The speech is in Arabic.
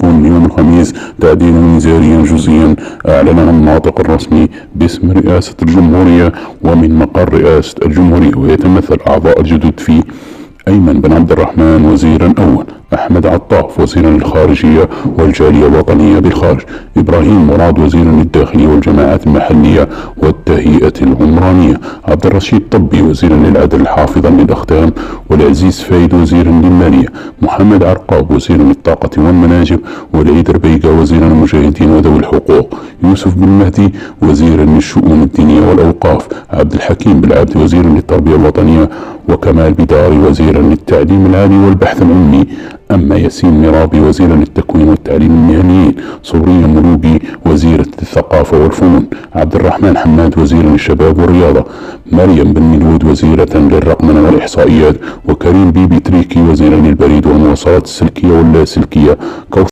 التضامن يوم الخميس تعديلا وزاريا جزئيا أعلنه الناطق الرسمي باسم رئاسة الجمهورية ومن مقر رئاسة الجمهورية، ويتمثل أعضاء الجدد فيه أيمن بن عبد الرحمن وزيرا أول، أحمد عطاف وزيرا للخارجية والجالية الوطنية بالخارج، إبراهيم مراد وزيرا للداخلية والجماعات المحلية والتهيئة العمرانية، عبد الرشيد طبي وزيرا للعدل حافظا للأختام، والعزيز فايد وزيرا للمالية، محمد عرقاب وزيرا للطاقة والمناجم، والعيد ربيقة وزيرا للمجاهدين وذوي الحقوق، يوسف بن مهدي وزيرا للشؤون الدينية والأوقاف، عبد الحكيم بالعبد وزيرا للتربية الوطنية، وكمال بداري وزيرا للتعليم العالي والبحث العلمي. أما ياسين مرابي وزيرا للتكوين والتعليم المهنيين، صورية ملوقي وزيرة الثقافة والفنون، عبد الرحمن حماد وزيرا للشباب والرياضة، مريم بن ملود وزيرة للرقمنة والإحصائيات، وكريم بيبي تريكي وزيرا للبريد والمواصلات السلكية واللاسلكية.